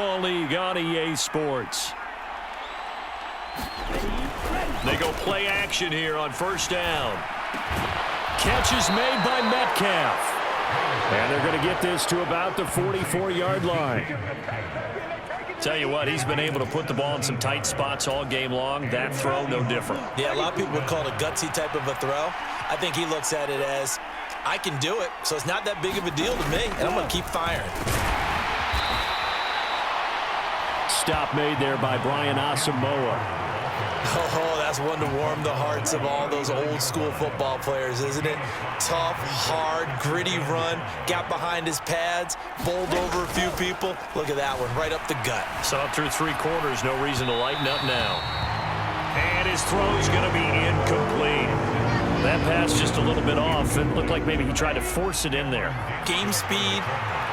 Football League on EA Sports. They go play action here on first down. Catch is made by Metcalf. And they're going to get this to about the 44-yard line. Tell you what, he's been able to put the ball in some tight spots all game long. That throw, no different. Yeah, a lot of people would call it a gutsy type of a throw. I think he looks at it as, I can do it, so it's not that big of a deal to me, and I'm going to keep firing. Stop made there by Brian Asamoah. Oh, that's one to warm the hearts of all those old-school football players, isn't it? Tough, hard, gritty run, got behind his pads, bowled over a few people. Look at that one, right up the gut. Saw it through 3 quarters, no reason to lighten up now. And his throw's going to be incomplete. That pass just a little bit off. It looked like maybe he tried to force it in there. Game speed,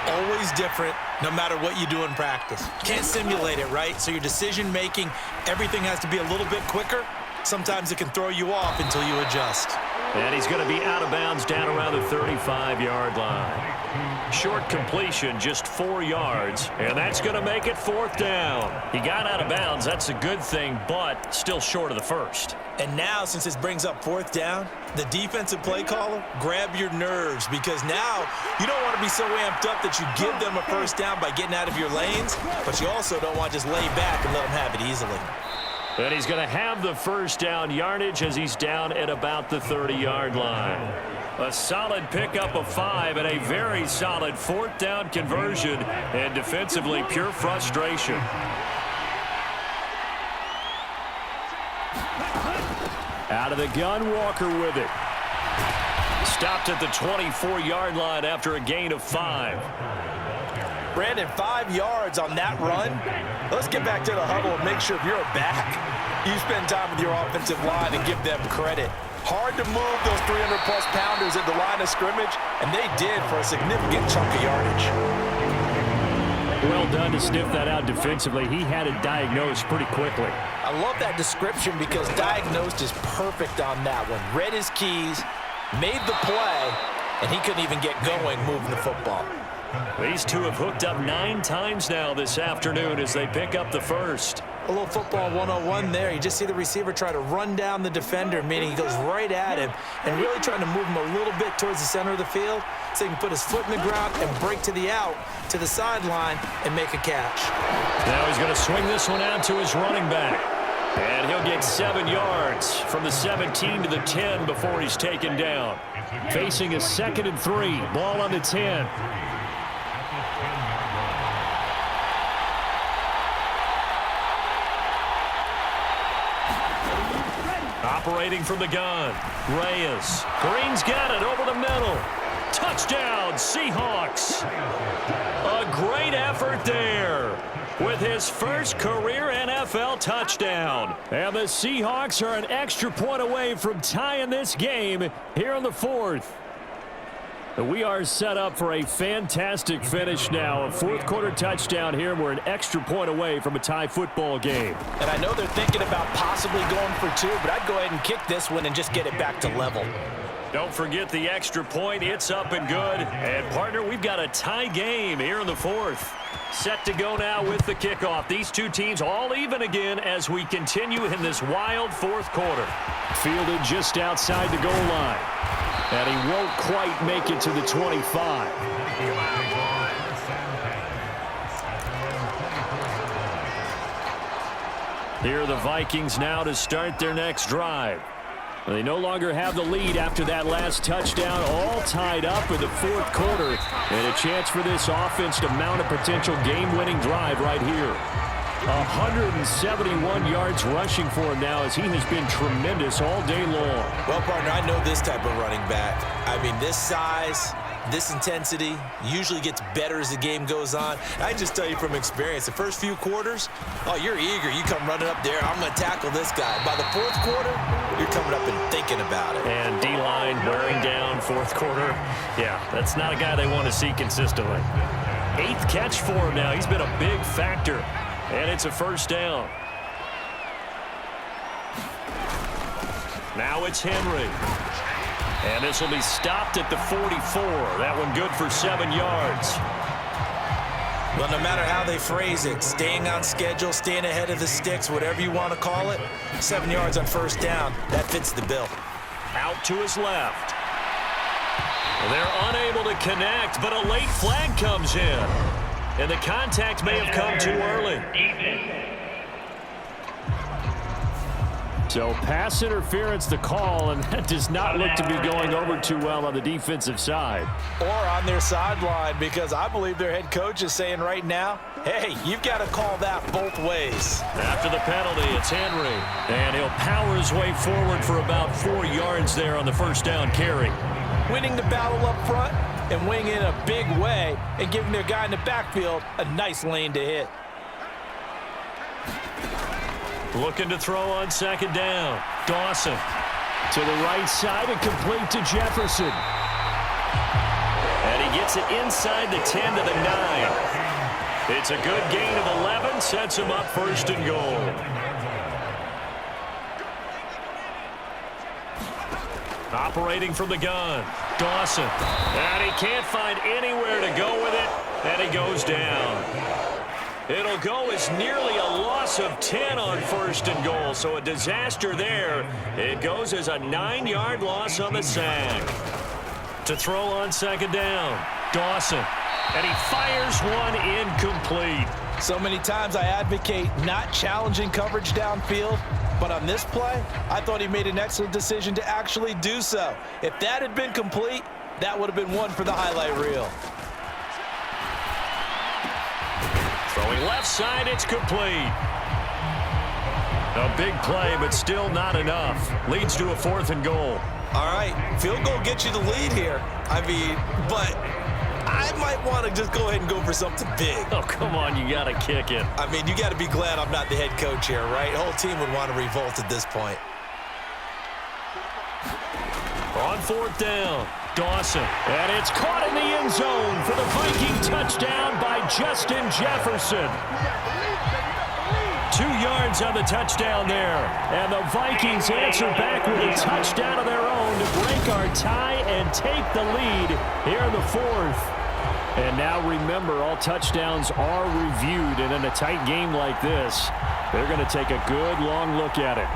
always different, no matter what you do in practice. Can't simulate it, right? So your decision-making, everything has to be a little bit quicker. Sometimes it can throw you off until you adjust. And he's going to be out of bounds down around the 35-yard line. Short completion, just 4 yards, and that's going to make it 4th down. He got out of bounds. That's a good thing, but still short of the first. And now, since this brings up 4th down, the defensive play caller, grab your nerves, because now you don't want to be so amped up that you give them a first down by getting out of your lanes, but you also don't want to just lay back and let them have it easily. And he's going to have the first down yardage as he's down at about the 30-yard line. A solid pickup of 5 and a very solid 4th down conversion, and defensively pure frustration. Out of the gun, Walker with it. Stopped at the 24-yard line after a gain of 5. Brandon, 5 yards on that run. Let's get back to the huddle and make sure if you're a back, you spend time with your offensive line and give them credit. Hard to move those 300-plus pounders at the line of scrimmage, and they did for a significant chunk of yardage. Well done to sniff that out defensively. He had it diagnosed pretty quickly. I love that description because diagnosed is perfect on that one. Read his keys, made the play, and he couldn't even get going moving the football. These two have hooked up 9 times now this afternoon as they pick up the first. A little football 101 there. You just see the receiver try to run down the defender, meaning he goes right at him and really trying to move him a little bit towards the center of the field so he can put his foot in the ground and break to the out, to the sideline, and make a catch. Now he's going to swing this one out to his running back. And he'll get 7 yards from the 17 to the 10 before he's taken down. Facing a 2nd and 3. Ball on the 10. Operating from the gun. Reyes. Green's got it over the middle. Touchdown, Seahawks. A great effort there with his first career NFL touchdown. And the Seahawks are an extra point away from tying this game here in the 4th. We are set up for a fantastic finish now. A 4th quarter touchdown here. We're an extra point away from a tie football game. And I know they're thinking about possibly going for 2, but I'd go ahead and kick this one and just get it back to level. Don't forget the extra point. It's up and good. And, partner, we've got a tie game here in the 4th. Set to go now with the kickoff. These two teams all even again as we continue in this wild 4th quarter. Fielded just outside the goal line. And he won't quite make it to the 25. Here are the Vikings now to start their next drive. They no longer have the lead after that last touchdown, all tied up in the 4th quarter. And a chance for this offense to mount a potential game-winning drive right here. 171 yards rushing for him now as he has been tremendous all day long. Well, partner, I know this type of running back. I mean, this size, this intensity usually gets better as the game goes on. I just tell you from experience, the first few quarters, oh, you're eager. You come running up there, I'm going to tackle this guy. By the 4th quarter, you're coming up and thinking about it. And D-line wearing down 4th quarter. Yeah, that's not a guy they want to see consistently. 8th catch for him now. He's been a big factor. And it's a first down. Now it's Henry. And this will be stopped at the 44. That one good for 7 yards. Well, no matter how they phrase it, staying on schedule, staying ahead of the sticks, whatever you want to call it, 7 yards on first down, that fits the bill. Out to his left. They're unable to connect, but a late flag comes in. And the contact may have come too early. So pass interference the call, and that does not look to be going over too well on the defensive side. Or on their sideline, because I believe their head coach is saying right now, hey, you've got to call that both ways. After the penalty, it's Henry. And he'll power his way forward for about 4 yards there on the first down carry. Winning the battle up front and winning in a big way and giving their guy in the backfield a nice lane to hit. Looking to throw on second down. Dawson. To the right side and complete to Jefferson. And he gets it inside the 10 to the 9. It's a good gain of 11. Sets him up first and goal. Operating from the gun. Dawson. And he can't find anywhere to go with it. And he goes down. It'll go as nearly a loss of 10 on first and goal. So a disaster there. It goes as a 9-yard loss on the sack. To throw on second down. Dawson. And he fires one incomplete. So many times I advocate not challenging coverage downfield. But on this play, I thought he made an excellent decision to actually do so. If that had been complete, that would have been one for the highlight reel. Throwing left side, it's complete. A big play, but still not enough. Leads to a 4th and goal. All right, field goal gets you the lead here. I mean, but I might want to just go ahead and go for something big. Oh, come on, you got to kick it. I mean, you got to be glad I'm not the head coach here, right? The whole team would want to revolt at this point. On 4th down, Dawson. And it's caught in the end zone for the Viking touchdown by Justin Jefferson. 2 yards on the touchdown there. And the Vikings answer back with a touchdown of their own to break our tie and take the lead here in the 4th. And now remember, all touchdowns are reviewed, and in a tight game like this, they're going to take a good long look at it.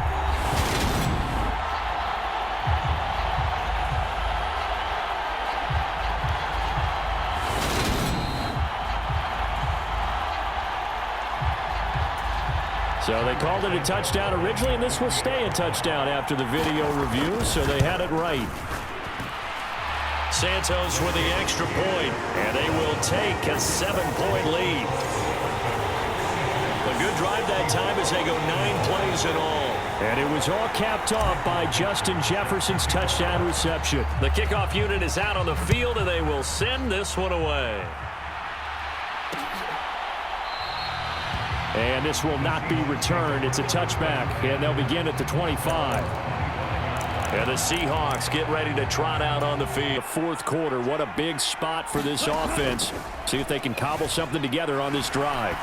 So they called it a touchdown originally, and this will stay a touchdown after the video review, so they had it right. Santos with the extra point, and they will take a 7-point lead. A good drive that time as they go 9 plays in all. And it was all capped off by Justin Jefferson's touchdown reception. The kickoff unit is out on the field, and they will send this one away. And this will not be returned. It's a touchback, and they'll begin at the 25. And the Seahawks get ready to trot out on the field. The 4th quarter, what a big spot for this offense. See if they can cobble something together on this drive.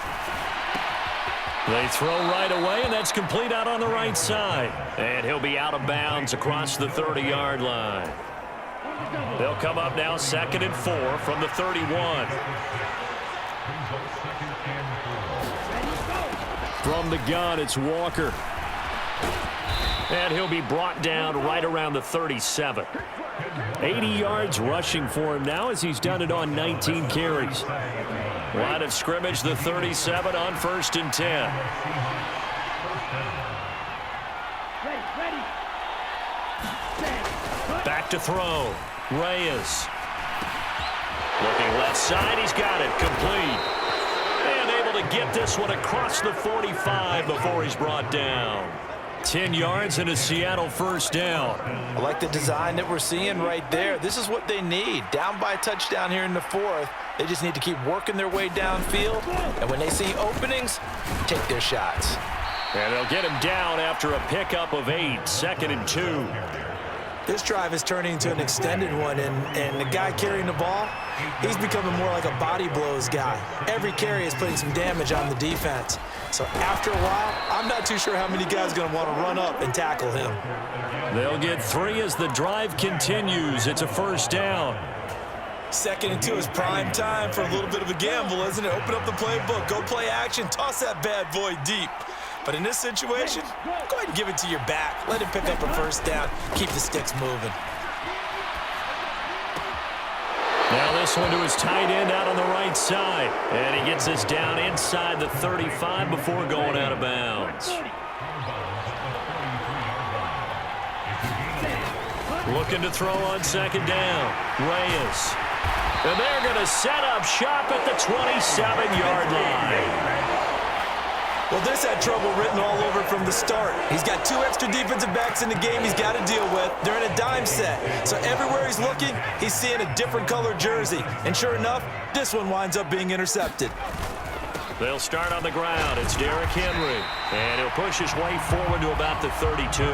They throw right away, and that's complete out on the right side. And he'll be out of bounds across the 30-yard line. They'll come up now 2nd and 4 from the 31. From the gun, it's Walker. And he'll be brought down right around the 37. 80 yards rushing for him now as he's done it on 19 carries. Line of scrimmage, the 37 on 1st and 10. Back to throw. Reyes. Looking left side, he's got it, complete. And able to get this one across the 45 before he's brought down. 10 yards and a Seattle first down. I like the design that we're seeing right there. This is what they need. Down by a touchdown here in the 4th. They just need to keep working their way downfield. And when they see openings, take their shots. And they'll get him down after a pickup of 8. 2nd and 2. This drive is turning into an extended one, and the guy carrying the ball, he's becoming more like a body blows guy. Every carry is putting some damage on the defense. So after a while, I'm not too sure how many guys are going to want to run up and tackle him. They'll get 3 as the drive continues. It's a first down. Second and 2 is prime time for a little bit of a gamble, isn't it? Open up the playbook, go play action, toss that bad boy deep. But in this situation, go ahead and give it to your back. Let him pick up a first down. Keep the sticks moving. Now this one to his tight end out on the right side. And he gets this down inside the 35 before going out of bounds. Looking to throw on second down. Reyes. And they're going to set up shop at the 27-yard line. Well, this had trouble written all over from the start. He's got 2 extra defensive backs in the game he's got to deal with. They're in a dime set. So everywhere he's looking, he's seeing a different color jersey. And sure enough, this one winds up being intercepted. They'll start on the ground. It's Derrick Henry. And he'll push his way forward to about the 32.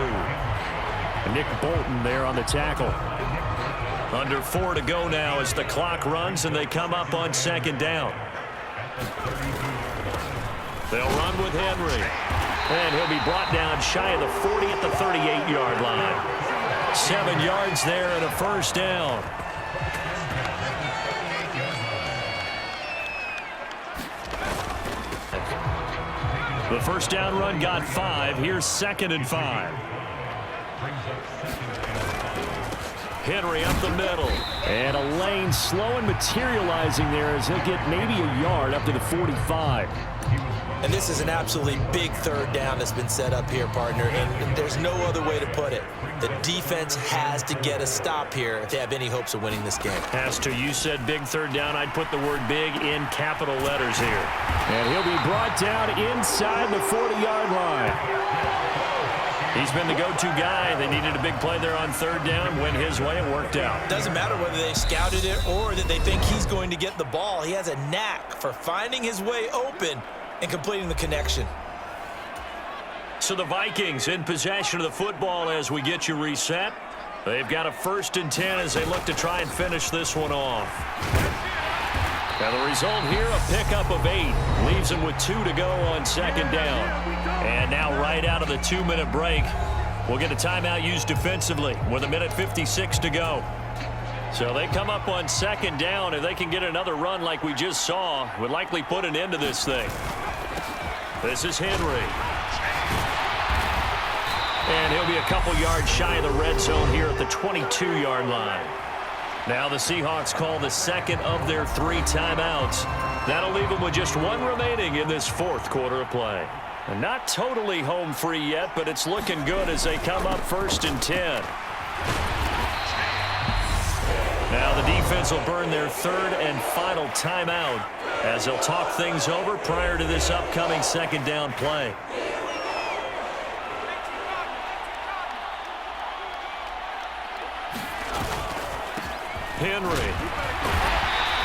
Nick Bolton there on the tackle. Under 4 to go now as the clock runs and they come up on second down. They'll run with Henry. And he'll be brought down shy of the 40 at the 38-yard line. 7 yards there and a first down. The first down run got 5. Here's 2nd and 5. Henry up the middle. And a lane slow and materializing there as he'll get maybe a yard up to the 45. And this is an absolutely big third down that's been set up here, partner, and there's no other way to put it. The defense has to get a stop here if they have any hopes of winning this game. Has to. You said big third down. I'd put the word big in capital letters here. And he'll be brought down inside the 40-yard line. He's been the go-to guy. They needed a big play there on third down. Went his way. It worked out. Doesn't matter whether they scouted it or that they think he's going to get the ball. He has a knack for finding his way open and completing the connection. So the Vikings in possession of the football as we get you reset. They've got a 1st and 10 as they look to try and finish this one off. Now the result here, a pickup of 8. Leaves them with 2 to go on second down. And now right out of the 2-minute break, we'll get a timeout used defensively with 1:56 to go. So they come up on second down. If they can get another run like we just saw, would likely put an end to this thing. This is Henry. And he'll be a couple yards shy of the red zone here at the 22-yard line. Now the Seahawks call the second of their 3 timeouts. That'll leave them with just 1 remaining in this 4th quarter of play. And not totally home free yet, but it's looking good as they come up 1st and 10. Now the defense will burn their 3rd and final timeout as they'll talk things over prior to this upcoming second down play. Henry.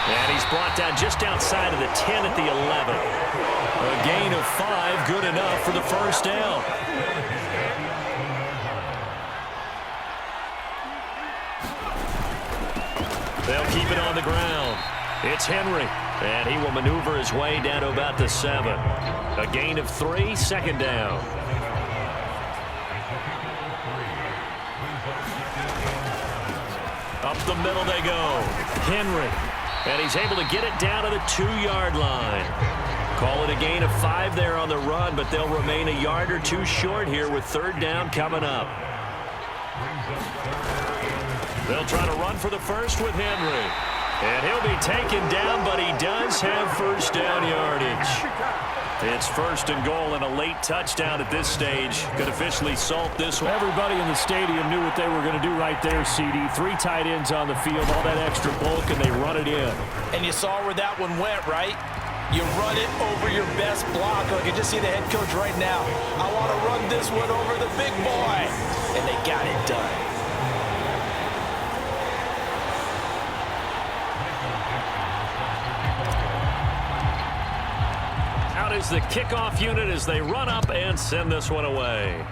And he's brought down just outside of the 10 at the 11. A gain of 5, good enough for the first down. They'll keep it on the ground. It's Henry. And he will maneuver his way down to about the 7. A gain of 3, second down. Up the middle they go. Henry. And he's able to get it down to the 2-yard line. Call it a gain of 5 there on the run, but they'll remain a yard or 2 short here with third down coming up. They'll try to run for the first with Henry. And he'll be taken down, but he does have first down yardage. It's 1st and goal and a late touchdown at this stage. Could officially salt this one. Everybody in the stadium knew what they were going to do right there, CD. 3 tight ends on the field, all that extra bulk, and they run it in. And you saw where that one went, right? You run it over your best blocker. I can just see the head coach right now. I want to run this one over the big boy. And they got it done. Out is the kickoff unit as they run up and send this one away.